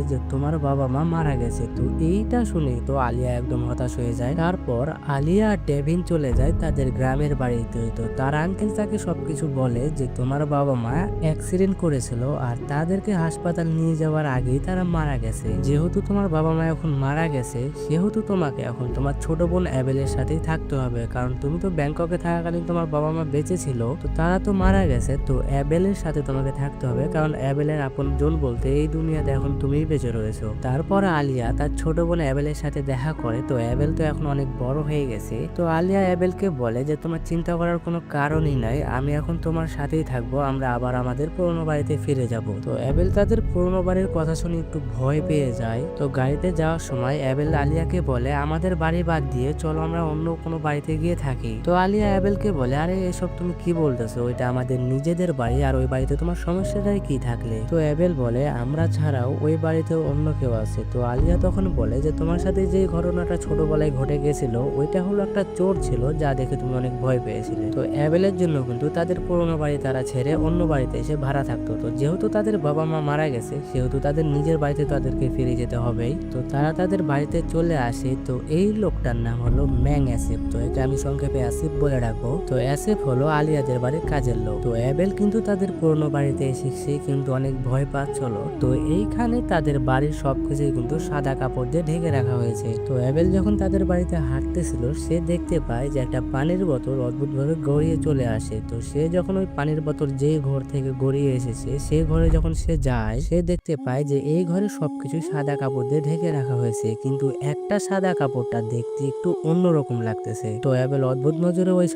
যে তোমার বাবা মা মারা গেছে। তো এইটা শুনে তো আলিয়া একদম হতাশ হয়ে যায়। তারপর আলিয়া আর ডেভিন চলে যায় তাদের গ্রামের বাড়িতে। তো তার আঙ্কেল তাকে সবকিছু বলে যে তোমার বাবা মা অ্যাক্সিডেন্ট করেছিল আর তাদেরকে হাসপাতাল নিয়ে যাওয়ার আগেই তারা মারা গেছে। যেহেতু তোমার বাবা মা এখন মারা গেছে সেহেতু তোমাকে এখন তোমার ছোট বোন অ্যাবেলের সাথেই থাকতে হবে, কারণ তুমি তো ব্যাংককে থাকাকালীন তোমার বাবা মা বেঁচে ছিল, তো তারা তো মারা গেছে। তো অ্যাবেলের সাথে তোমাকে থাকতে হবে, কারণ অ্যাবেলের আপন জন বলতে এই দুনিয়াতে এখন তুমিই বেঁচে রয়েছো। তারপর আলিয়া তার ছোট বোন অ্যাবেলের সাথে দেখা করে। তো অ্যাবেল তো এখন অনেক বড় হয়ে গেছে। তো আলিয়া অ্যাবেলকে বলে যে তোমার চিন্তা করার কোনো কারণই নাই, আমি এখন তোমার সাথেই থাকবো, আমরা আবার আমাদের পুরোনো বাড়িতে ফিরে যাব। তো অ্যাবেল তাদের পুরোনো বাড়ির কথা শুনে একটু ভয় পেয়ে যায়। তো গাড়িতে যাওয়ার সময় অ্যাবেল আলিয়াকে বলে আমাদের বাড়ি বাদ দিয়ে চলো আমরা অন্য কোনো বাড়িতে গিয়ে থাকি। তো আলিয়া অ্যাবেলকে বলে আরে এসব তুমি কি বলতেছো, ওইটা আমাদের নিজেদের বাড়ি, আর ওই বাড়িতে তোমার সমস্যাটাই কি থাকলে। তো অ্যাবেল বলে আমরা ছাড়াও ওই বাড়িতে অন্য কেউ আছে। তো আলিয়া তখন বলে যে তোমার সাথে যে ঘটনাটা ছোটবেলায় ঘটে গেছিল ওইটা হলো একটা চোর ছিল যা দেখে তুমি অনেক ভয় পেয়েছিলে। তো অ্যাবেলের জন্য কিন্তু তাদের পুরোনো বাড়ি তারা ছেড়ে অন্য বাড়িতে এসে ভাড়া থাকতো। তো যেহেতু তাদের বাবা মা মারা গেছে সেহেতু তাদের নিজের বাড়িতে তাদেরকে ফিরে যেতে হবেই। তো তারা তাদের বাড়িতে চলে আসে। তো এই লোকটার নাম হলো ম্যাং অ্যাসিফ। তো এটা আমি সংক্ষেপে অ্যাসিফ বলে রাখবো। তো অ্যাসিফ হলো আলিয়াদের বাড়ির কাজের লোক। তো অ্যাবেল কিন্তু তাদের পুরোনো বাড়িতে এসে সে কিন্তু অনেক ভয় পাচ্ছিল। তো এইখানে তাদের বাড়ির সবকিছুই কিন্তু সাদা কাপড় দিয়ে ঢেকে রাখা হয়েছে। তো অ্যাবেল যখন তাদের বাড়িতে হাঁটতেছিল সে দেখতে পায় যে একটা পানির বোতল অদ্ভুতভাবে গড়িয়ে চলে আসে। তো সে যখন ওই পানির বোতল যে ঘর থেকে গড়িয়ে এসেছে সে ঘরে যখন সে যায় সে দেখতে পায় যে এই ঘরে সবকিছু সাদা কাপড় দিয়ে ঢেকে রাখা হয়েছে, কিন্তু একটা সাদা কাপড়টা দেখতে একটু অন্যরকম লাগতেছে। তো অ্যাবেল অদ্ভুত নজরে ওই